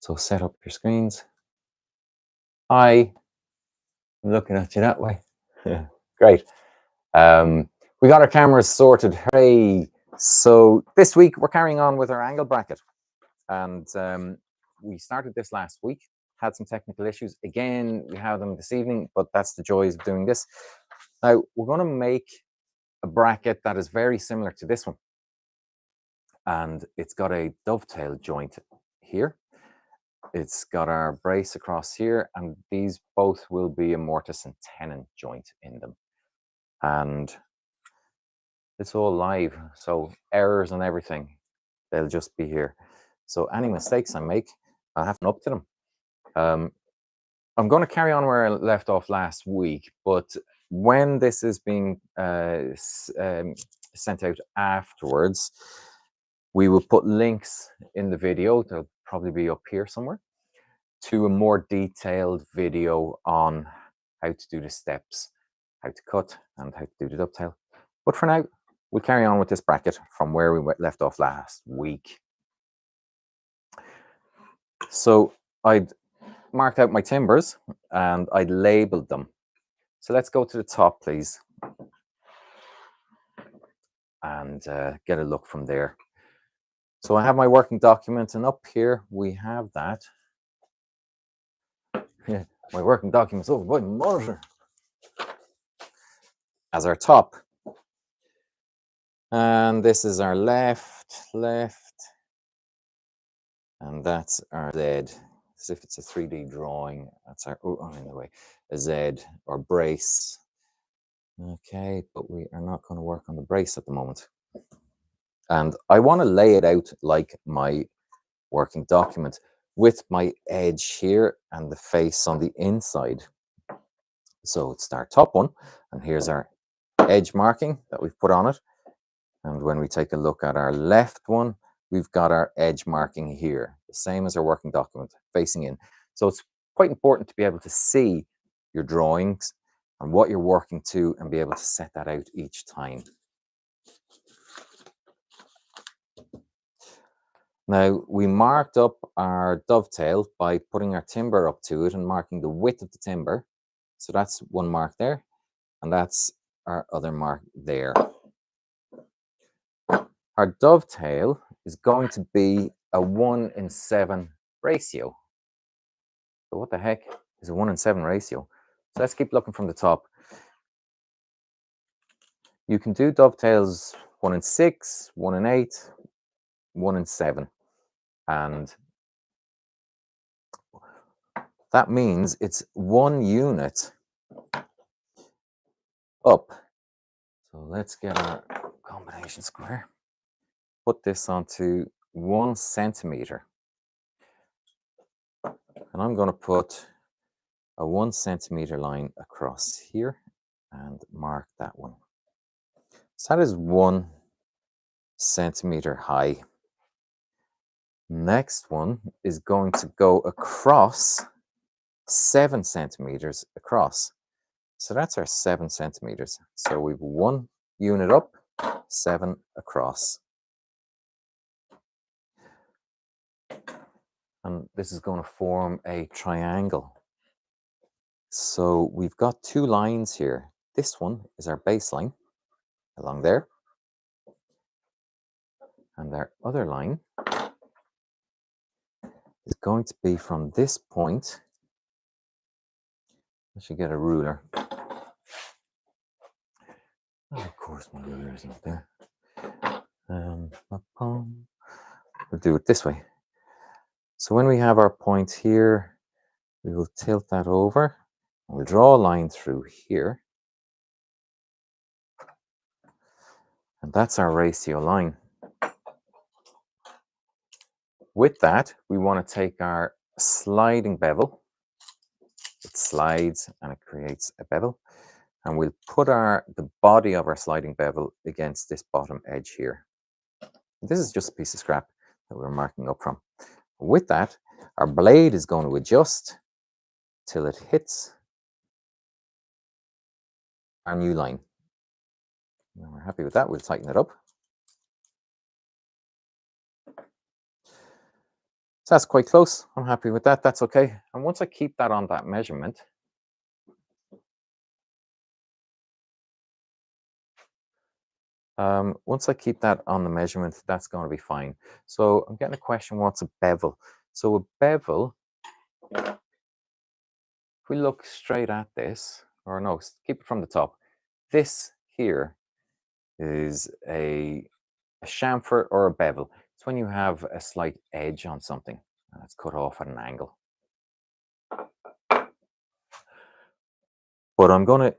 So set up your screens. Hi, I'm looking at you that way. Great. We got our cameras sorted. Hey, so this week we're carrying on with our angle bracket, and we started this last week. Had some technical issues. Again, we have them this evening, but that's the joys of doing this. Now we're going to make a bracket that is very similar to this one, and it's got a dovetail joint here. It's got our brace across here, and these both will be a mortise and tenon joint in them. And it's all live, so errors and everything, they'll just be here. So any mistakes I make, I'll have to up to them. I'm going to carry on where I left off last week, but when this is being sent out afterwards, we will put links in the video. They'll probably be up here somewhere, to a more detailed video on how to do the steps, how to cut, and how to do the dovetail. But for now, we'll carry on with this bracket from where we left off last week. So I'd marked out my timbers and I'd labeled them. So let's go to the top, please, and get a look from there. So I have my working document, and up here we have that. Yeah, my working document's over by the monitor as our top. And this is our left, and that's our Z. As if it's a 3D drawing. That's our, oh, anyway, a Z or brace. Okay, but we are not going to work on the brace at the moment. And I want to lay it out like my working document, with my edge here and the face on the inside. So it's our top one, and here's our edge marking that we've put on it. And when we take a look at our left one, we've got our edge marking here, the same as our working document, facing in. So it's quite important to be able to see your drawings and what you're working to, and be able to set that out each time. Now, we marked up our dovetail by putting our timber up to it and marking the width of the timber. So that's one mark there, and that's our other mark there. Our dovetail is going to be a 1:7 ratio. So what the heck is a 1:7 ratio? So let's keep looking from the top. You can do dovetails 1:6, 1:8, 1:7. And that means it's 1 unit up. So let's get our combination square. Put this onto 1 centimeter. And I'm going to put a 1 centimeter line across here and mark that one. So that is 1 centimeter high. Next one is going to go across 7 centimeters across. So that's our 7 centimeters. So we've 1 unit up, 7 across. And this is going to form a triangle. So we've got 2 lines here. This one is our baseline along there. And our other line is going to be from this point. I should get a ruler. Oh, of course, my ruler is not there. We'll do it this way. So when we have our point here, we will tilt that over, and we'll draw a line through here. And that's our ratio line. With that, we want to take our sliding bevel. It slides and it creates a bevel. And we'll put the body of our sliding bevel against this bottom edge here. This is just a piece of scrap that we're marking up from. With that, our blade is going to adjust till it hits our new line. When we're happy with that, we'll tighten it up. So that's quite close. I'm happy with that. That's okay. And once I keep that on that measurement, that's going to be fine. So I'm getting a question, what's a bevel? So a bevel, if we look straight at this, or no, keep it from the top. This here is a chamfer or a bevel. It's when you have a slight edge on something and it's cut off at an angle. But I'm gonna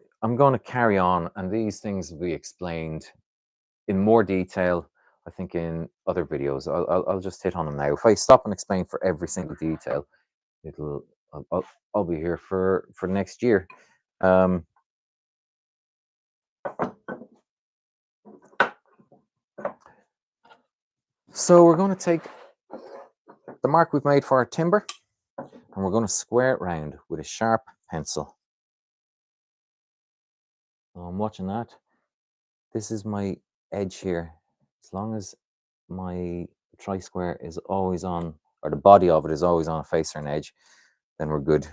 carry on, and these things will be explained in more detail, I think, in other videos. I'll just hit on them now. If I stop and explain for every single detail, I'll be here for next year. So we're going to take the mark we've made for our timber, and we're going to square it round with a sharp pencil. So I'm watching that. This is my edge here. As long as my tri-square is always on, or the body of it is always on a face or an edge, then we're good.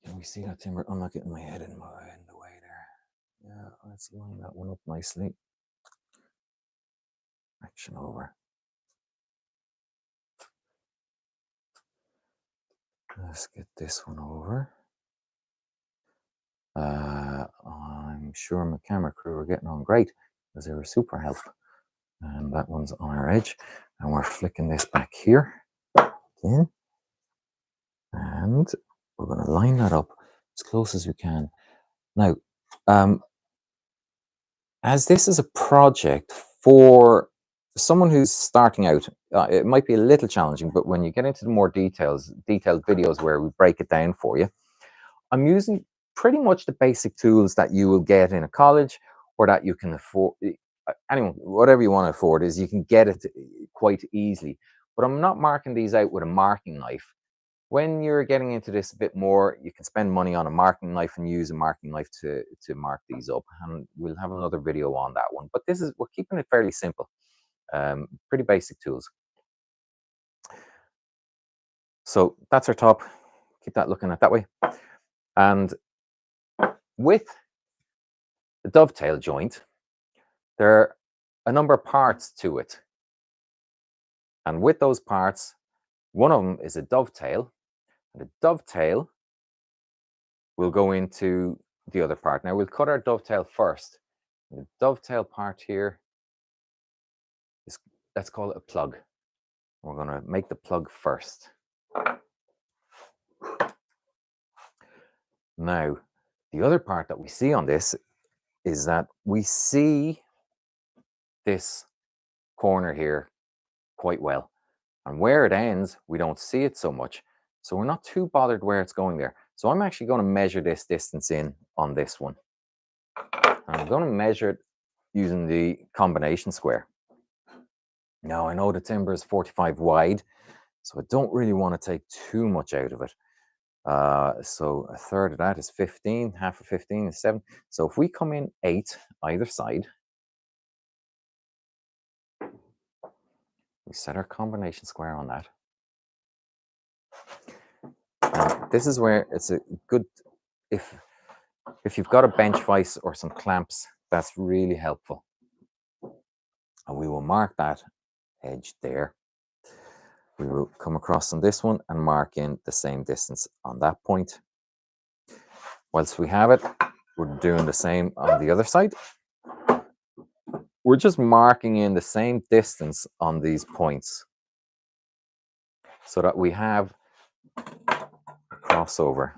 Can we see that timber? I'm not getting my head in the way there. Yeah, let's line that one up nicely. Action over. Let's get this one over. I'm sure my camera crew are getting on great because they were super helpful. And that one's on our edge, and we're flicking this back here again, and we're going to line that up as close as we can. Now, as this is a project for someone who's starting out, it might be a little challenging, but when you get into the more detailed videos where we break it down for you, I'm using pretty much the basic tools that you will get in a college, or that you can afford. Anyone, whatever you want to afford, is you can get it quite easily. But I'm not marking these out with a marking knife. When you're getting into this a bit more, you can spend money on a marking knife and use a marking knife to mark these up. And we'll have another video on that one. But we're keeping it fairly simple. Pretty basic tools. So that's our top. Keep that looking at that way. And with the dovetail joint, there are a number of parts to it. And with those parts, one of them is a dovetail. And the dovetail will go into the other part. Now we'll cut our dovetail first. The dovetail part here is, let's call it a plug. We're going to make the plug first. Now, the other part that we see on this is that we see this corner here quite well. And where it ends, we don't see it so much. So we're not too bothered where it's going there. So I'm actually going to measure this distance in on this one. And I'm going to measure it using the combination square. Now, I know the timber is 45 wide, so I don't really want to take too much out of it. So a third of that is 15, half of 15 is 7. So if we come in 8 either side, we set our combination square on that. And this is where it's a good, if you've got a bench vise or some clamps, that's really helpful. And we will mark that edge there. We will come across on this one and mark in the same distance on that point. Whilst we have it, we're doing the same on the other side. We're just marking in the same distance on these points so that we have a crossover.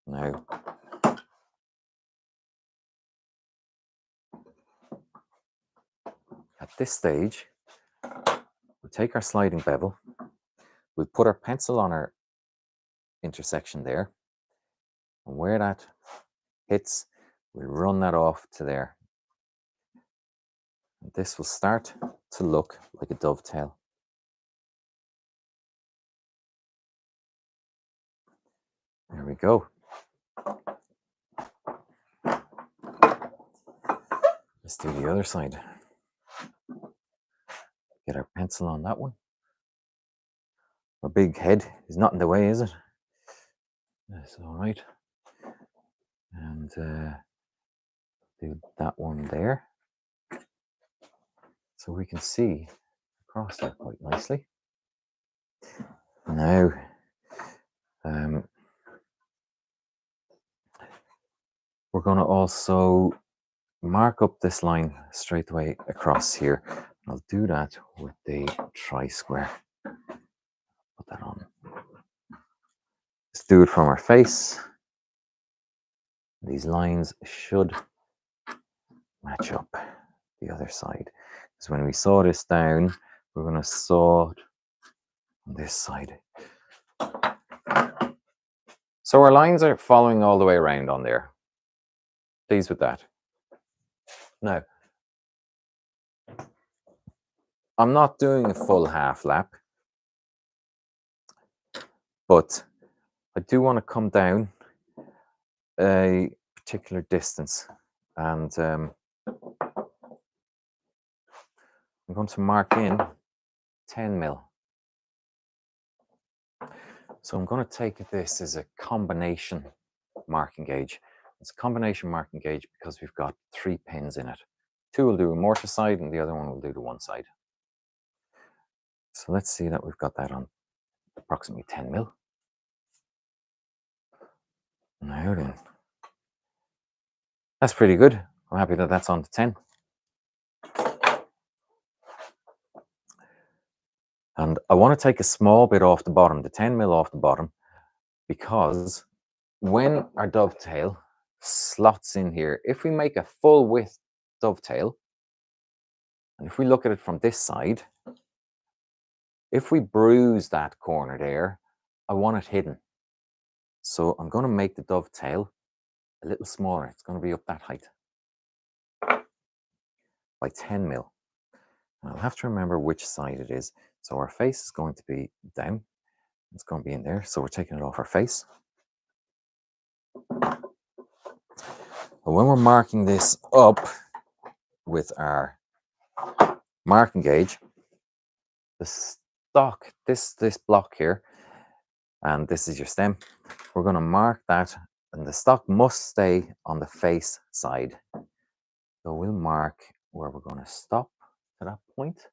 Now, at this stage, we'll take our sliding bevel, we'll put our pencil on our intersection there, and where that hits, we'll run that off to there. And this will start to look like a dovetail. There we go. Let's do the other side. Get our pencil on that one. Our big head is not in the way, is it? That's all right. And do that one there. So we can see across that quite nicely. Now, we're going to also mark up this line straight away across here. I'll do that with the tri-square. Put that on. Let's do it from our face. These lines should match up the other side. Because when we saw this down, we're going to saw it on this side. So our lines are following all the way around on there. Pleased with that. Now, I'm not doing a full half lap, but I do want to come down a particular distance, and I'm going to mark in 10 mil. So I'm going to take this as a combination marking gauge. It's a combination marking gauge because we've got 3 pins in it. 2 will do a mortar side and the other one will do the one side. So let's see that we've got that on approximately 10 mil. Now then, that's pretty good. I'm happy that that's on to 10. And I want to take a small bit off the bottom, the 10 mil off the bottom, because when our dovetail slots in here, if we make a full width dovetail, and if we look at it from this side, if we bruise that corner there, I want it hidden. So I'm going to make the dovetail a little smaller. It's going to be up that height by 10 mil. And I'll have to remember which side it is. So our face is going to be down. It's going to be in there. So we're taking it off our face. And when we're marking this up with our marking gauge, the stock, this block here, and this is your stem, we're going to mark that, and the stock must stay on the face side. So we'll mark where we're going to stop to that point,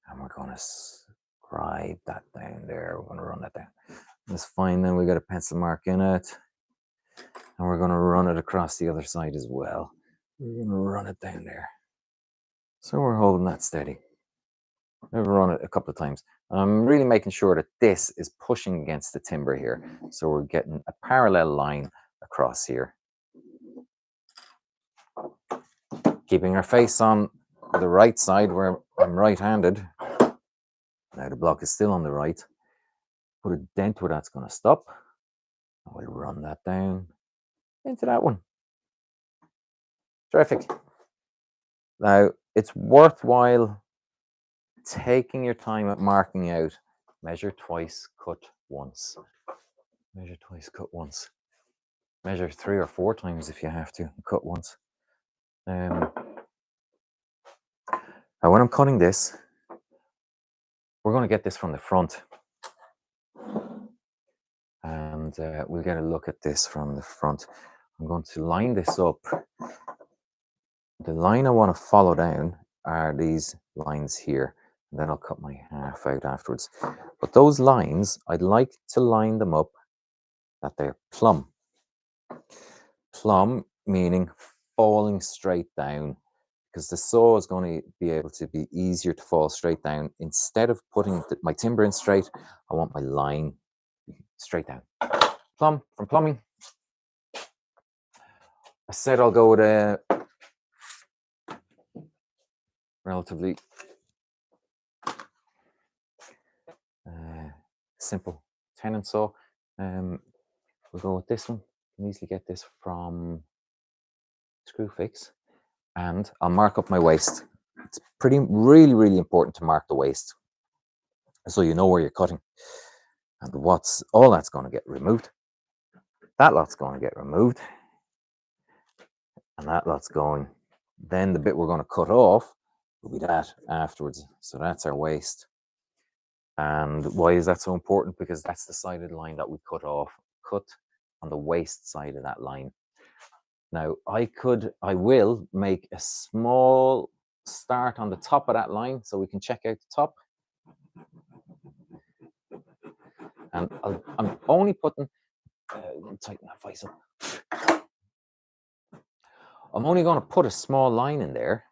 and we're going to scribe that down there. We're going to run that down. That's fine. Then we got a pencil mark in it, and we're going to run it across the other side as well. We're going to run it down there. So we're holding that steady. I've run it a couple of times. I'm really making sure that this is pushing against the timber here. So we're getting a parallel line across here. Keeping our face on the right side where I'm right-handed. Now the block is still on the right. Put a dent where that's going to stop. And we'll run that down into that one. Terrific. Now, it's worthwhile taking your time at marking out. Measure twice, cut once. Measure twice, cut once. Measure 3 or 4 times if you have to, cut once. Now when I'm cutting this, we're going to get this from the front. And we'll get a look at this from the front. I'm going to line this up. The line I want to follow down are these lines here. And then I'll cut my half out afterwards. But those lines, I'd like to line them up that they're plumb. Plumb meaning falling straight down, because the saw is going to be able to be easier to fall straight down. Instead of putting my timber in straight, I want my line straight down. Plumb, from plumbing. I said I'll go with a relatively simple tenon saw. We'll go with this one. You can easily get this from Screwfix. And I'll mark up my waist. It's really important to mark the waist, so you know where you're cutting. And all that's going to get removed. That lot's going to get removed. And that lot's going Then the bit we're going to cut off will be that afterwards. So that's our waist. And why is that so important? Because that's the side of the line that we cut off. Cut on the waist side of that line. Now I will make a small start on the top of that line so we can check out the top. And I'm only putting, tighten that vice up. I'm only going to put a small line in there.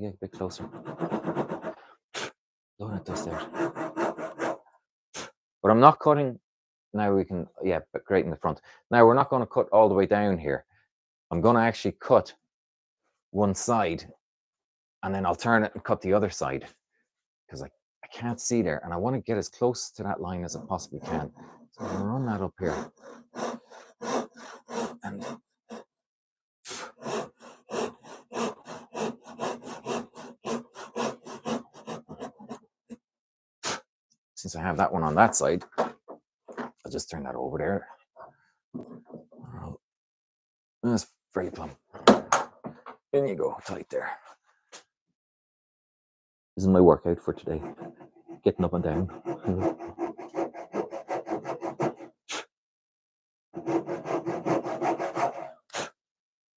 Get a bit closer. Look at this there. But I'm not cutting. Now we can, yeah, but great in the front. Now we're not going to cut all the way down here. I'm going to actually cut one side and then I'll turn it and cut the other side because I can't see there and I want to get as close to that line as I possibly can. So I'm going to run that up here. And since I have that one on that side, I'll just turn that over there. That's very plumb. In you go, tight there. This is my workout for today. Getting up and down.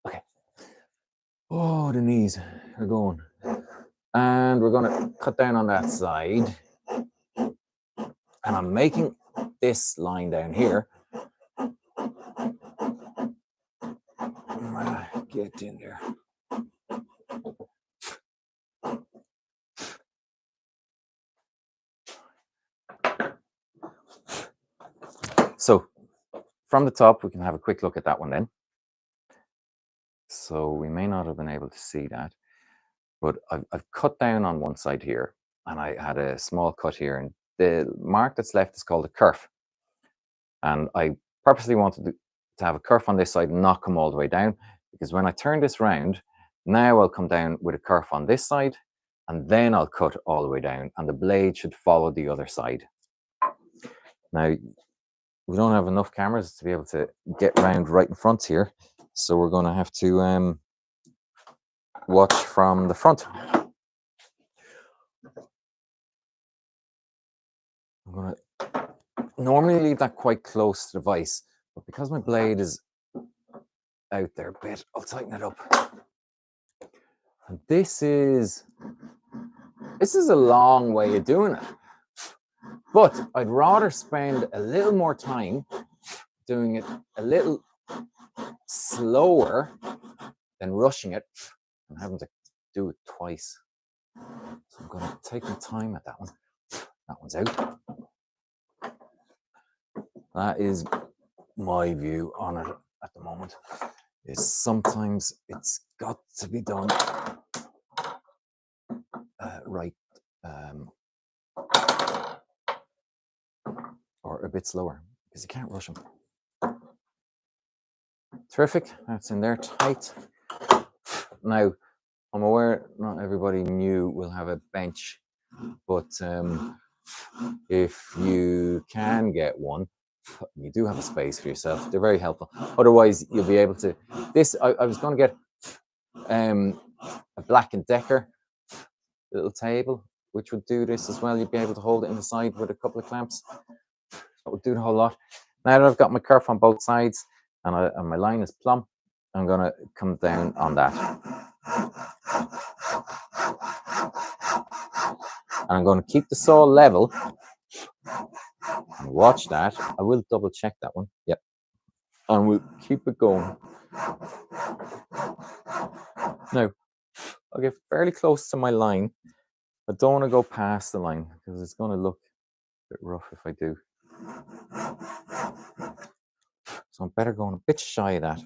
Okay. Oh, the knees are going. And we're going to cut down on that side. And I'm making this line down here. Get in there. So from the top, we can have a quick look at that one then. So we may not have been able to see that, but I've cut down on one side here and I had a small cut here and the mark that's left is called a kerf. And I purposely wanted to have a kerf on this side and not come all the way down because when I turn this round, now I'll come down with a kerf on this side and then I'll cut all the way down and the blade should follow the other side. Now, we don't have enough cameras to be able to get round right in front here. So we're going to have to watch from the front. I'm going to normally leave that quite close to the vise, but because my blade is out there a bit, I'll tighten it up. And this is a long way of doing it, but I'd rather spend a little more time doing it a little slower than rushing it and having to do it twice. So I'm going to take my time at that one. That one's out. That is my view on it at the moment. Is sometimes it's got to be done right or a bit slower because you can't rush them. Terrific. That's in there tight. Now, I'm aware not everybody new will have a bench, but if you can get one, you do have a space for yourself. They're very helpful. Otherwise, you'll be able to. This I was going to get a Black & Decker little table, which would do this as well. You'd be able to hold it in the side with a couple of clamps. That would do the whole lot. Now that I've got my kerf on both sides and my line is plumb, I'm going to come down on that. And I'm going to keep the saw level. And watch that. I will double check that one. Yep. And we'll keep it going. Now, I'll get fairly close to my line. I don't want to go past the line because it's going to look a bit rough if I do. So I'm better going a bit shy of that.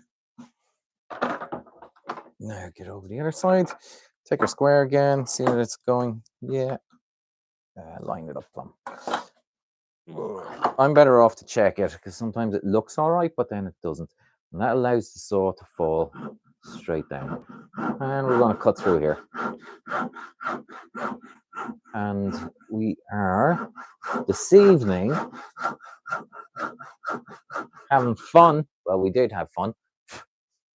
Now get over the other side. Take your square again. See that it's going. Yeah. Line it up plumb. I'm better off to check it because sometimes it looks all right, but then it doesn't. And that allows the saw to fall straight down. And we're going to cut through here. And we are, this evening, having fun. Well, we did have fun.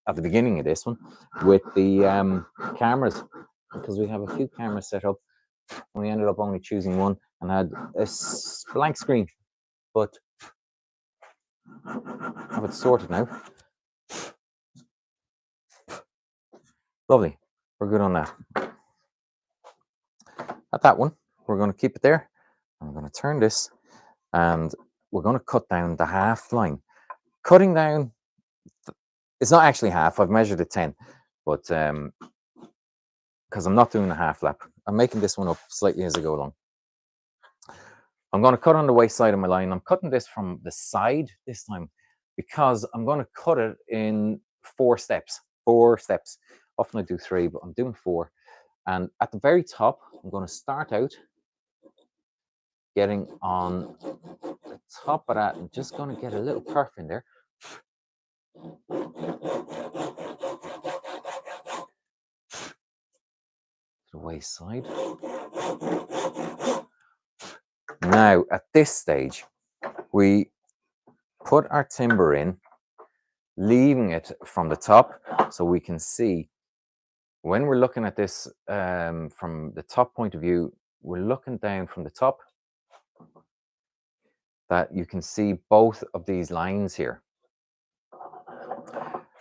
at the beginning of this one with the cameras, because we have a few cameras set up. We ended up only choosing one and had a blank screen, but I have it sorted now. Lovely. We're good on that. At that one, we're going to keep it there. I'm going to turn this and we're going to cut down the half line. Cutting down, it's not actually half, I've measured it 10, but because I'm not doing a half lap, I'm making this one up slightly as I go along. I'm going to cut on the waist side of my line. I'm cutting this from the side this time because I'm going to cut it in 4 steps. 4 steps. Often I do 3, but I'm doing 4. And at the very top, I'm going to start out getting on the top of that. I'm just going to get a little curve in there. The waist side. Now, at this stage, we put our timber in, leaving it from the top so we can see when we're looking at this from the top point of view, we're looking down from the top, that you can see both of these lines here.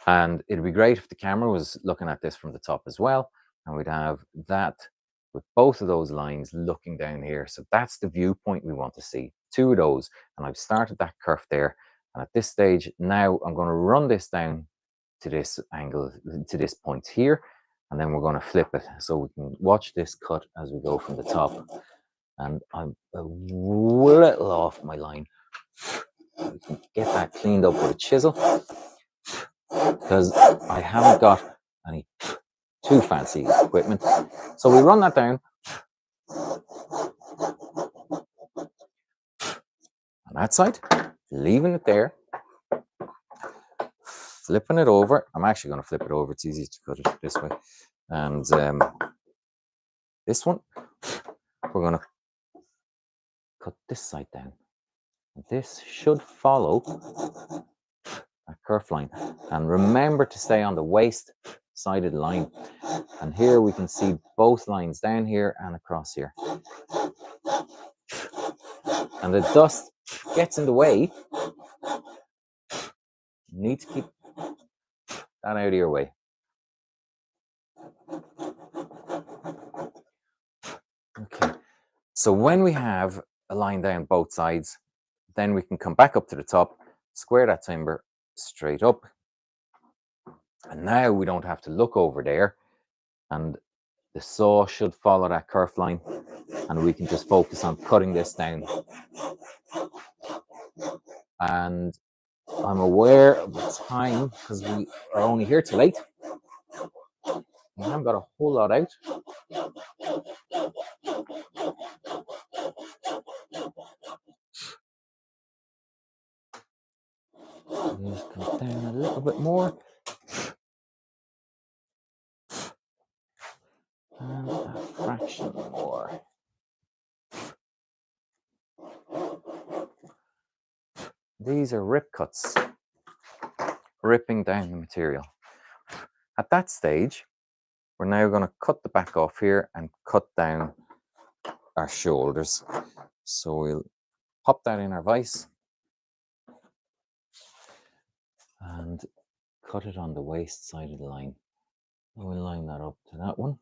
And it'd be great if the camera was looking at this from the top as well, and we'd have that with both of those lines looking down here. So that's the viewpoint we want to see, 2 of those. And I've started that curve there. And at this stage, now I'm going to run this down to this angle, to this point here, and then we're going to flip it. So we can watch this cut as we go from the top. And I'm a little off my line. We can get that cleaned up with a chisel, because I haven't got any too fancy equipment. So we run that down. On that side, leaving it there, flipping it over. I'm actually going to flip it over. It's easier to cut it this way. And this one, we're going to cut this side down. This should follow a curve line. And remember to stay on the waist side of the line. And here we can see both lines down here and across here. And the dust gets in the way. You need to keep that out of your way. Okay, so when we have a line down both sides, then we can come back up to the top, square that timber straight up. And now we don't have to look over there, and the saw should follow that curved line, and we can just focus on cutting this down. And I'm aware of the time because we are only here till 8. We haven't got a whole lot out. Just come down a little bit more. And a fraction more. These are rip cuts, ripping down the material. At that stage, we're now going to cut the back off here and cut down our shoulders. So we'll pop that in our vise and cut it on the waist side of the line. We'll line that up to that one.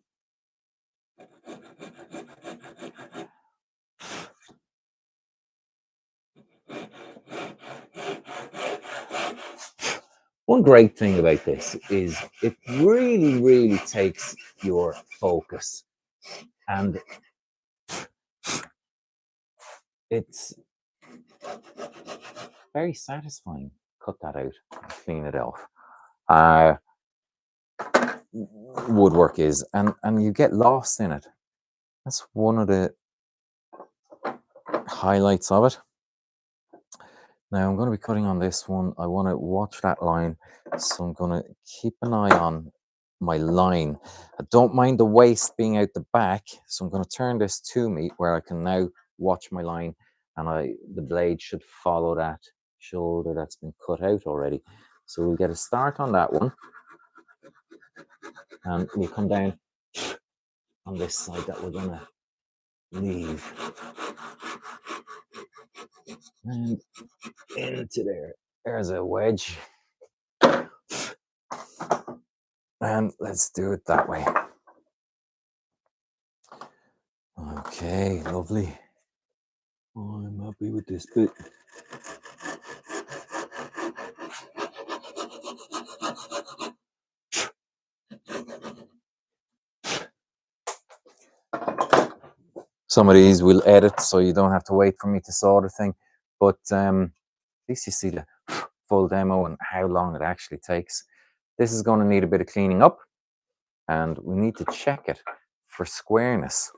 One great thing about this is it really, really takes your focus, and it's very satisfying. Cut that out, clean it off. Woodwork is, and you get lost in it. That's one of the highlights of it. Now I'm going to be cutting on this one. I want to watch that line, so I'm going to keep an eye on my line. I don't mind the waist being out the back, so I'm going to turn this to me where I can now watch my line, and the blade should follow that shoulder that's been cut out already. So we'll get a start on that one. and we come down on this side that we're going to leave, and into there. There's a wedge, and let's do it that way. Okay, lovely. I'm happy with this bit. Some of these we'll edit, so you don't have to wait for me to saw the thing. But at least you see the full demo and how long it actually takes. This is going to need a bit of cleaning up, and we need to check it for squareness.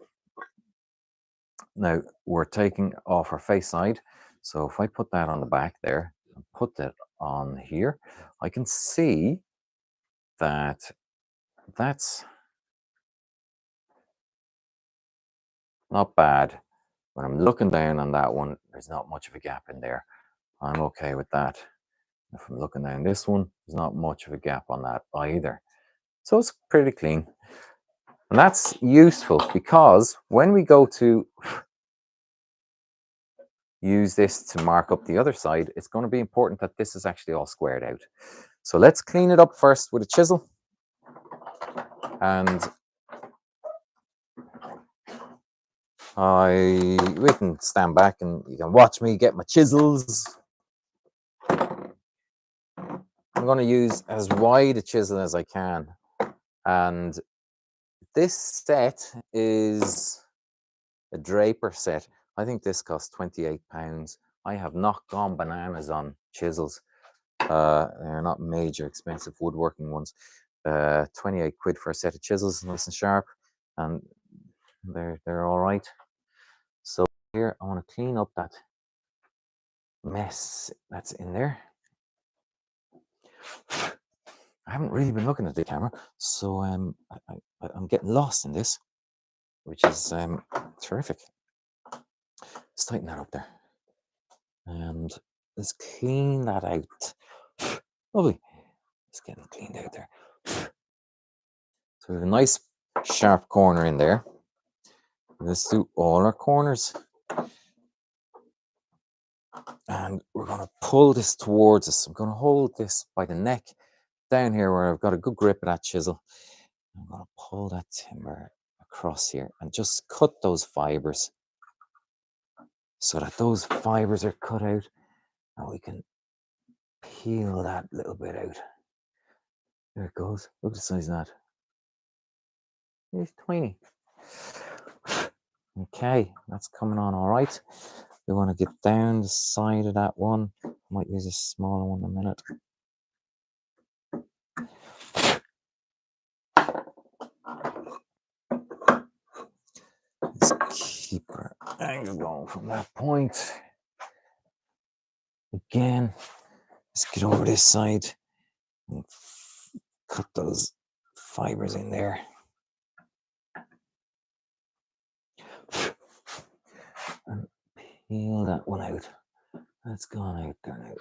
Now, we're taking off our face side. So if I put that on the back there, and put that on here, I can see that that's not bad. When I'm looking down on that one, there's not much of a gap in there. I'm okay with that. If I'm looking down this one, there's not much of a gap on that either. So it's pretty clean. And that's useful because when we go to use this to mark up the other side, it's going to be important that this is actually all squared out. So let's clean it up first with a chisel. And we can stand back and you can watch me get my chisels. I'm going to use as wide a chisel as I can. And this set is a Draper set. I think this costs £28. I have not gone bananas on chisels. They're not major expensive woodworking ones. 28 quid for a set of chisels, nice and sharp, and they're all right. So here I want to clean up that mess that's in there. I haven't really been looking at the camera, so I'm getting lost in this, which is terrific. Let's tighten that up there, and let's clean that out. Lovely. It's getting cleaned out there. So we have a nice sharp corner in there. Let's do all our corners. And we're going to pull this towards us. I'm going to hold this by the neck down here where I've got a good grip of that chisel. I'm going to pull that timber across here and just cut those fibers so that those fibers are cut out and we can peel that little bit out. There it goes. Look at the size of that. It's tiny. Okay, that's coming on all right. We want to get down the side of that one. Might use a smaller one in a minute. Let's keep our angle going from that point. Again, let's get over this side and cut those fibers in there. And peel that one out. That's gone out there now.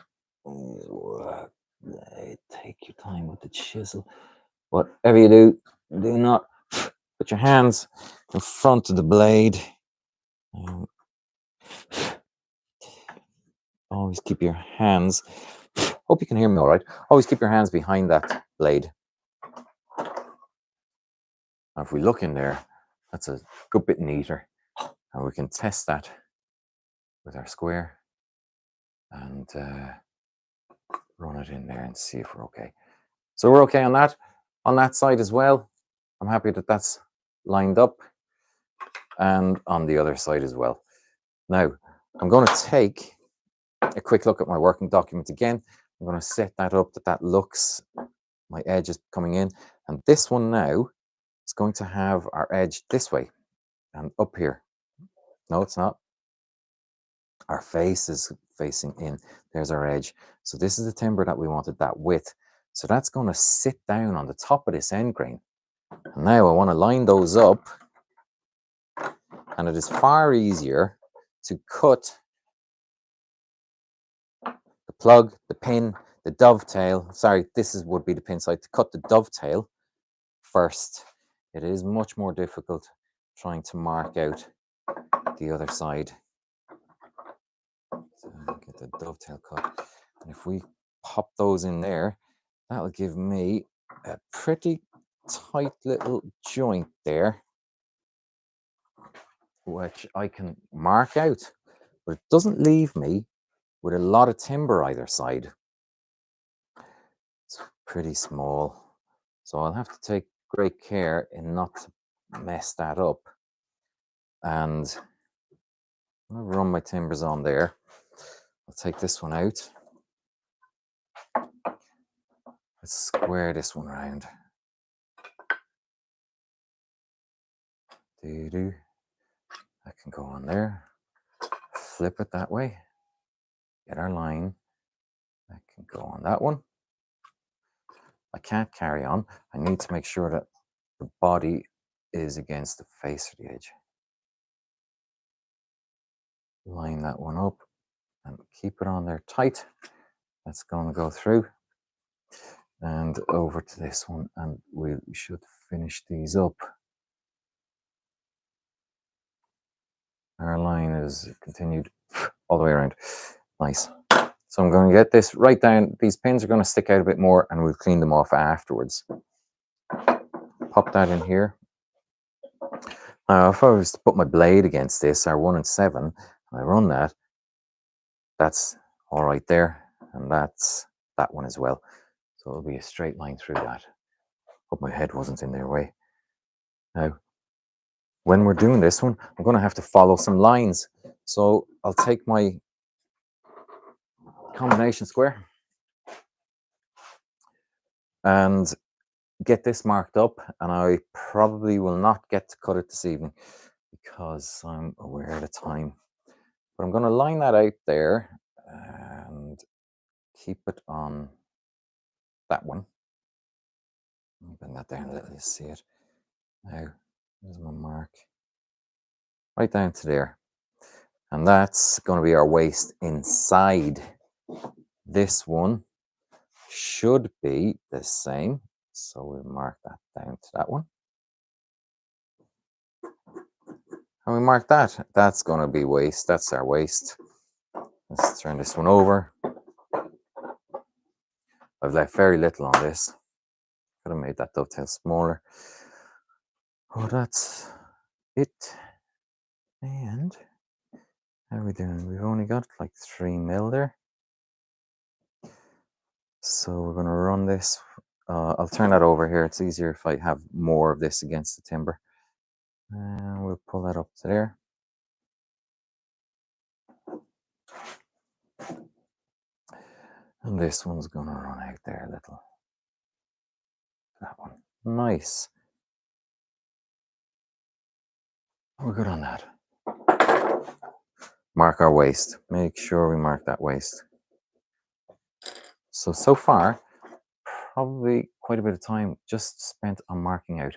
Take your time with the chisel. Whatever you do, do not put your hands in front of the blade. Always keep your hands, hope you can hear me all right. Always keep your hands behind that blade. Now if we look in there, that's a good bit neater. And we can test that with our square and run it in there and see if we're okay. So we're okay on that side as well. I'm happy that that's lined up, and on the other side as well. Now I'm going to take a quick look at my working document again. I'm going to set that up that looks, my edge is coming in, and this one now is going to have our edge this way and up here. No, it's not. Our face is facing in. There's our edge. So this is the timber that we wanted that width. So that's going to sit down on the top of this end grain. And now I want to line those up, and it is far easier to cut the plug, the pin, the dovetail. Sorry, would be the pin side. To cut the dovetail first. It is much more difficult trying to mark out the other side. So get the dovetail cut. And if we pop those in there, that'll give me a pretty tight little joint there, which I can mark out, but it doesn't leave me with a lot of timber either side. It's pretty small, so I'll have to take great care in not to mess that up. And I'll run my timbers on there. I'll take this one out. Let's square this one around. That can go on there. Flip it that way. Get our line. That can go on that one. I can't carry on. I need to make sure that the body is against the face of the edge. Line that one up and keep it on there tight. That's going to go through. And over to this one, and we should finish these up. Our line is continued all the way around. Nice. So I'm going to get this right down. These pins are going to stick out a bit more and we'll clean them off afterwards. Pop that in here. Now, if I was to put my blade against this, our 1 and 7, and I run that, that's all right there. And that's that one as well. So it'll be a straight line through that. Hope my head wasn't in their way. Now, when we're doing this one, I'm going to have to follow some lines. So I'll take my combination square and get this marked up, and I probably will not get to cut it this evening because I'm aware of the time. But I'm going to line that out there and keep it on that one. Let me bring that down a little, you see it. Now, there's my mark. Right down to there. And that's going to be our waist inside. This one should be the same. So we'll mark that down to that one. And we mark that. That's going to be waist. That's our waist. Let's turn this one over. I've left very little on this. Could have made that dovetail smaller. Oh, that's it. And how are we doing? We've only got like 3 mil there. So we're going to run this. I'll turn that over here. It's easier if I have more of this against the timber. And we'll pull that up to there. And this one's going to run out there a little. That one. Nice. We're good on that. Mark our waist. Make sure we mark that waist. So far, probably quite a bit of time just spent on marking out.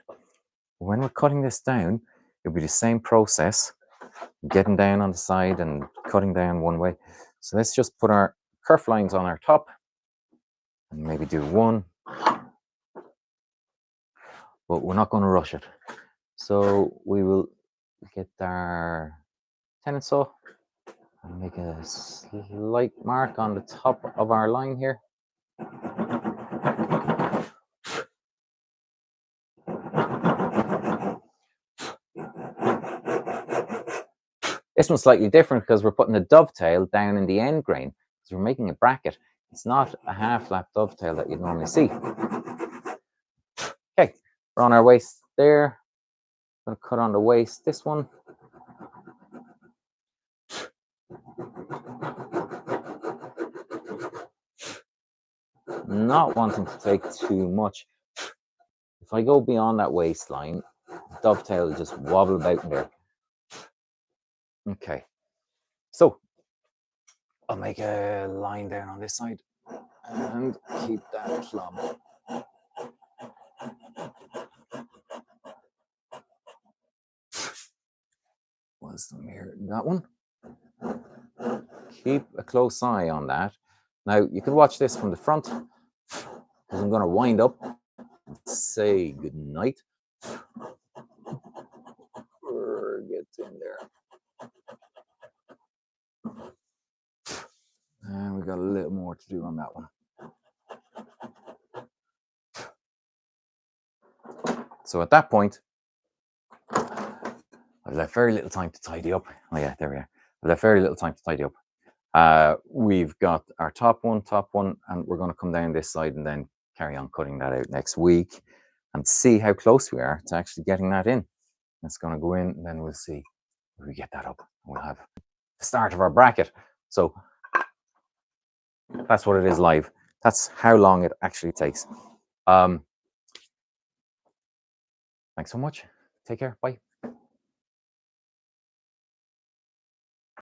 When we're cutting this down, it'll be the same process, getting down on the side and cutting down one way. So let's just put our kerf lines on our top and maybe do one, but we're not going to rush it. So we will get our tenon saw and make a slight mark on the top of our line here. This one's slightly different because we're putting the dovetail down in the end grain because we're making a bracket. It's not a half lap dovetail that you'd normally see. Okay, we're on our waist there. I'm going to cut on the waist this one. Not wanting to take too much. If I go beyond that waistline, dovetail will just wobble about in there. Okay, so I'll make a line down on this side and keep that club. Was the mirror that one? Keep a close eye on that. Now you can watch this from the front because I'm going to wind up, say good night. Gets in there. And we got a little more to do on that one. So at that point, I've left very little time to tidy up. Oh yeah, there we are. I've left very little time to tidy up. We've got our top one, and we're going to come down this side and then carry on cutting that out next week and see how close we are to actually getting that in. It's going to go in, and then we'll see if we get that up. We'll have the start of our bracket. So that's what it is live. That's how long it actually takes. Thanks so much. Take care. Bye.